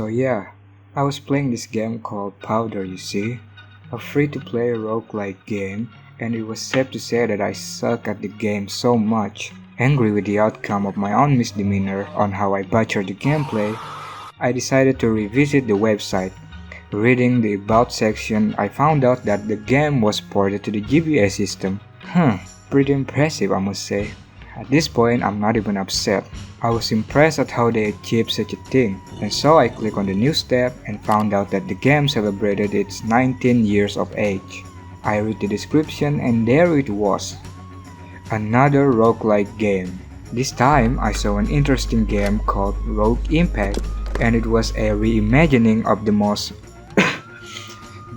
So yeah, I was playing this game called Powder, you see, a free-to-play roguelike game, and it was safe to say that I suck at the game so much. Angry with the outcome of my own misdemeanor on how I butchered the gameplay, I decided to revisit the website. Reading the About section, I found out that the game was ported to the GBA system. Pretty impressive, I must say. At this point, I'm not even upset. I was impressed at how they achieved such a thing, and so I clicked on the news tab and found out that the game celebrated its 19 years of age. I read the description and there it was. Another roguelike game. This time, I saw an interesting game called Rogue Impact, and it was a reimagining of the most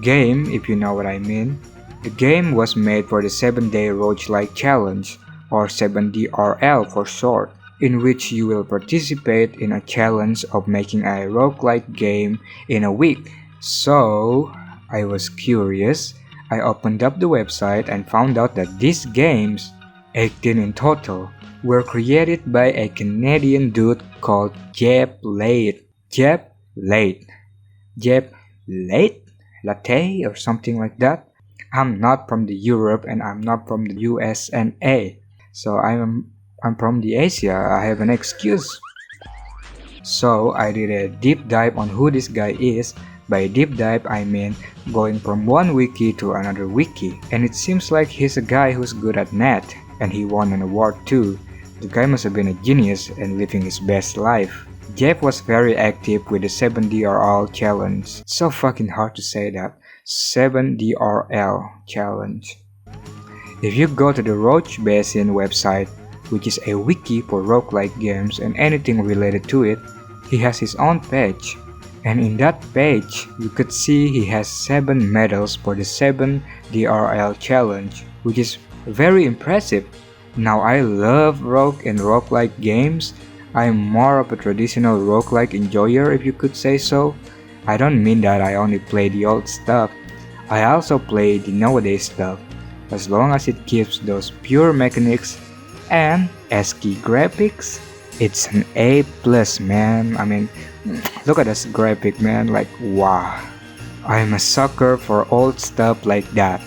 game, if you know what I mean. The game was made for the 7-day roguelike challenge, or 7DRL for short, in which you will participate in a challenge of making a roguelike game in a week. So, I was curious. I opened up the website and found out that these games, 18 in total, were created by a Canadian dude called Jeb Late. Latte or something like that. I'm not from the Europe and I'm not from the US and A. So I'm from the Asia. I have an excuse. So I did a deep dive on who this guy is. By deep dive I mean going from one wiki to another wiki. And it seems like he's a guy who's good at math. And he won an award too. The guy must have been a genius and living his best life. Jeff was very active with the 7DRL challenge. So fucking hard to say that. 7DRL challenge. If you go to the Roach Basin website, which is a wiki for roguelike games and anything related to it, he has his own page. And in that page, you could see he has 7 medals for the 7DRL challenge, which is very impressive. Now I love rogue and roguelike games. I'm more of a traditional roguelike enjoyer, if you could say so. I don't mean that I only play the old stuff. I also play the nowadays stuff, as long as it keeps those pure mechanics and ASCII graphics. It's an A+, man. I mean, look at this graphic, man, like wow. I'm a sucker for old stuff like that.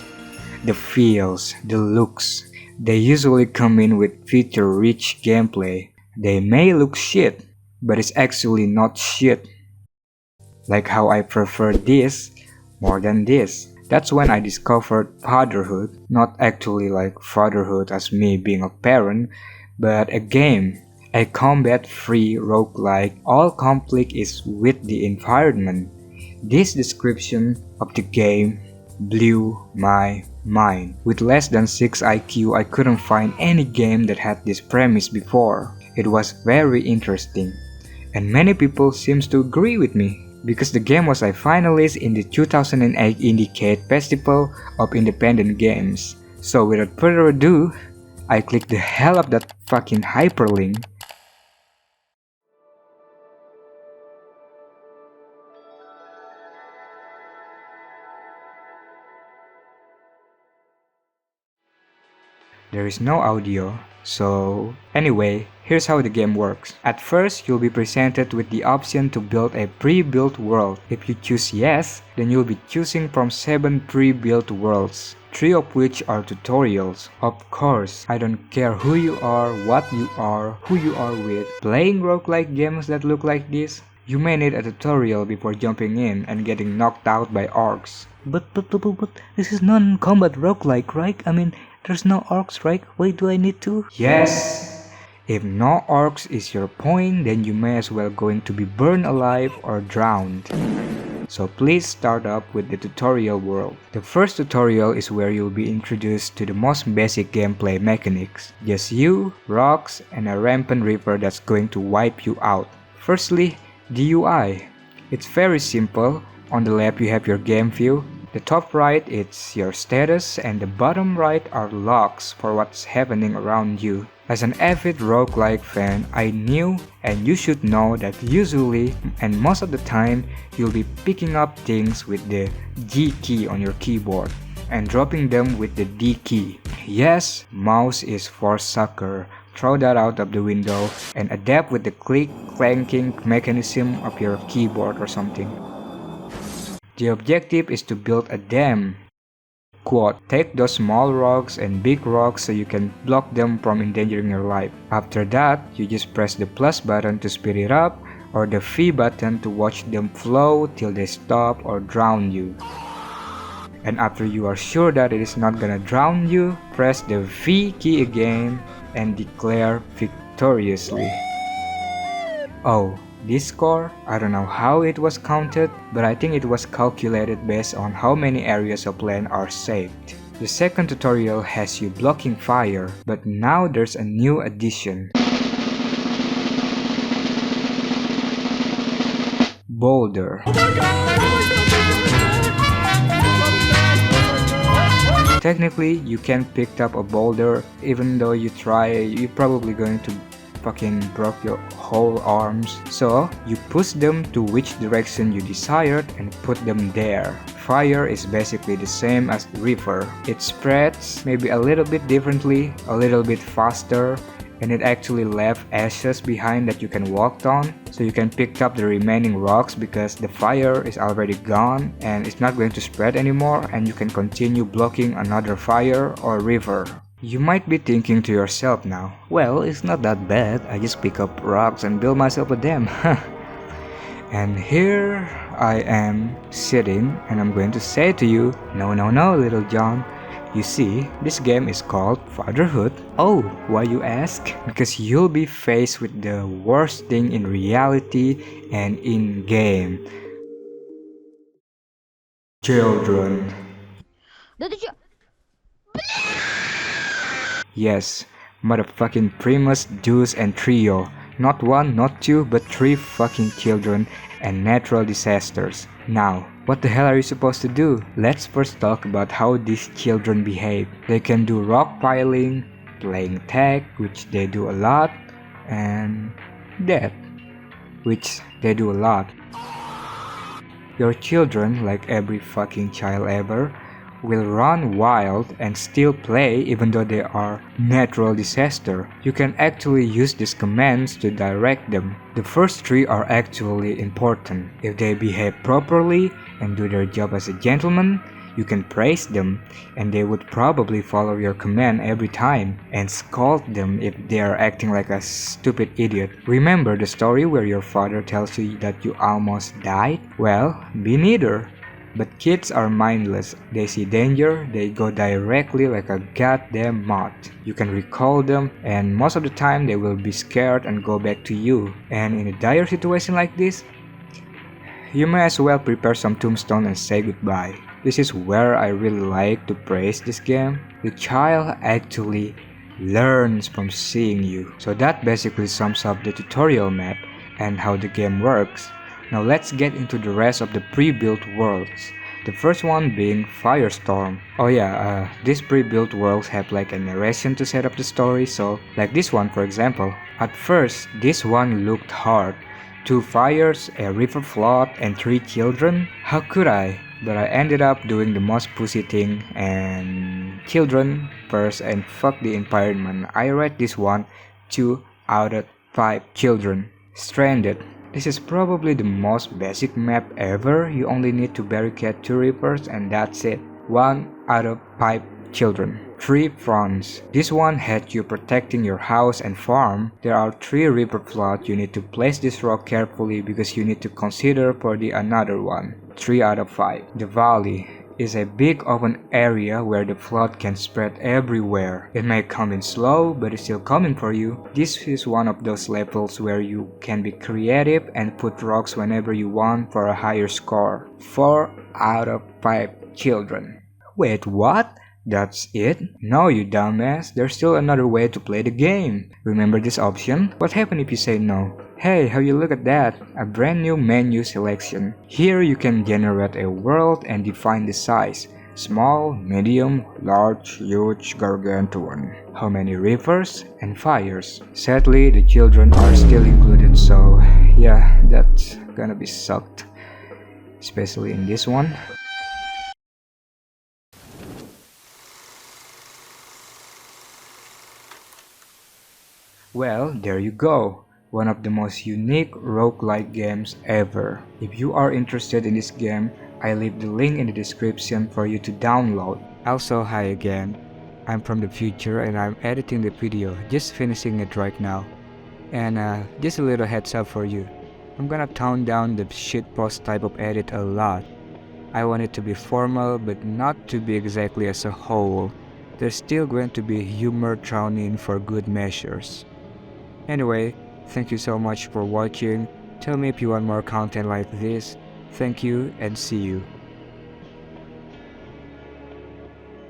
The feels, the looks, they usually come in with feature-rich gameplay. They may look shit, but it's actually not shit. Like how I prefer this more than this. That's when I discovered Fatherhood, not actually like fatherhood as me being a parent, but a game, a combat-free roguelike. All conflict is with the environment. This description of the game blew my mind. With less than 6 IQ, I couldn't find any game that had this premise before. It was very interesting, and many people seems to agree with me. Because the game was a finalist in the 2008 Indicate Festival of Independent Games. So without further ado, I clicked the hell of that fucking hyperlink. There is no audio, so anyway, here's how the game works. At first, you'll be presented with the option to build a pre-built world. If you choose yes, then you'll be choosing from 7 pre-built worlds, 3 of which are tutorials. Of course, I don't care who you are, what you are, who you are with. Playing roguelike games that look like this, you may need a tutorial before jumping in and getting knocked out by orcs. But this is non-combat roguelike, right? I mean, there's no orcs, right? Why do I need to? Yes! If no orcs is your point, then you may as well going to be burned alive or drowned. So please start up with the tutorial world. The first tutorial is where you'll be introduced to the most basic gameplay mechanics. Just you, rocks, and a rampant river that's going to wipe you out. Firstly, the UI. It's very simple. On the left you have your game view. The top right it's your status and the bottom right are logs for what's happening around you. As an avid roguelike fan, I knew and you should know that usually and most of the time you'll be picking up things with the G key on your keyboard and dropping them with the D key. Yes, mouse is for sucker, throw that out of the window and adapt with the click-clanking mechanism of your keyboard or something. The objective is to build a dam. Quote, take those small rocks and big rocks so you can block them from endangering your life. After that, you just press the plus button to speed it up or the V button to watch them flow till they stop or drown you. And after you are sure that it is not gonna drown you, press the V key again and declare victoriously. Oh, this score, I don't know how it was counted, but I think it was calculated based on how many areas of land are saved. The second tutorial has you blocking fire, but now there's a new addition. Boulder. Technically, you can pick up a boulder, even though you try, you're probably going to fucking broke your whole arms. So, you push them to which direction you desired and put them there. Fire is basically the same as the river. It spreads maybe a little bit differently, a little bit faster, and it actually left ashes behind that you can walk on, so you can pick up the remaining rocks because the fire is already gone and it's not going to spread anymore, and you can continue blocking another fire or river. You might be thinking to yourself now, well, it's not that bad, I just pick up rocks and build myself a dam. And here I am sitting and I'm going to say to you, no, little John. You see, this game is called Fatherhood. Oh, why you ask? Because you'll be faced with the worst thing in reality and in game. Children. Yes, motherfucking Primus, Deuce, and Trio. Not one, not two, but three fucking children and natural disasters. Now, what the hell are you supposed to do? Let's first talk about how these children behave. They can do rock piling, playing tag, which they do a lot, and that, which they do a lot. Your children, like every fucking child ever, will run wild and still play even though they are natural disaster. You can actually use these commands to direct them. The first three are actually important. If they behave properly and do their job as a gentleman, you can praise them and they would probably follow your command every time, and scold them if they are acting like a stupid idiot. Remember the story where your father tells you that you almost died? Well, me neither. But kids are mindless. They see danger, they go directly like a goddamn moth. You can recall them, and most of the time they will be scared and go back to you. And in a dire situation like this, you may as well prepare some tombstone and say goodbye. This is where I really like to praise this game. The child actually learns from seeing you. So that basically sums up the tutorial map and how the game works. Now let's get into the rest of the pre-built worlds. The first one being Firestorm. Oh yeah, these pre-built worlds have like a narration to set up the story, so like this one for example. At first, this one looked hard. 2 fires, a river flood, and 3 children? How could I? But I ended up doing the most pussy thing and children first and fuck the environment. I rate this one 2 out of 5 children. Stranded. This is probably the most basic map ever. You only need to barricade 2 rivers and that's it. 1 out of 5 children. 3 fronts. This one had you protecting your house and farm. There are 3 river floods. You need to place this rock carefully because you need to consider for the another one. 3 out of 5. The valley is a big open area where the flood can spread everywhere. It may come in slow, but it's still coming for you. This is one of those levels where you can be creative and put rocks whenever you want for a higher score. 4 out of 5 children. Wait, what? That's it? No, you dumbass. There's still another way to play the game. Remember this option? What happens if you say no? Hey, how you look at that? A brand new menu selection. Here you can generate a world and define the size. Small, medium, large, huge, gargantuan. How many rivers and fires. Sadly, the children are still included, so yeah, that's gonna be sucked. Especially in this one. Well, there you go. One of the most unique roguelike games ever. If you are interested in this game, I leave the link in the description for you to download. Also, hi again. I'm from the future and I'm editing the video, just finishing it right now. And just a little heads up for you. I'm gonna tone down the shitpost type of edit a lot. I want it to be formal but not to be exactly as a whole. There's still going to be humor thrown in for good measures. Anyway, thank you so much for watching. Tell me if you want more content like this. Thank you and see you.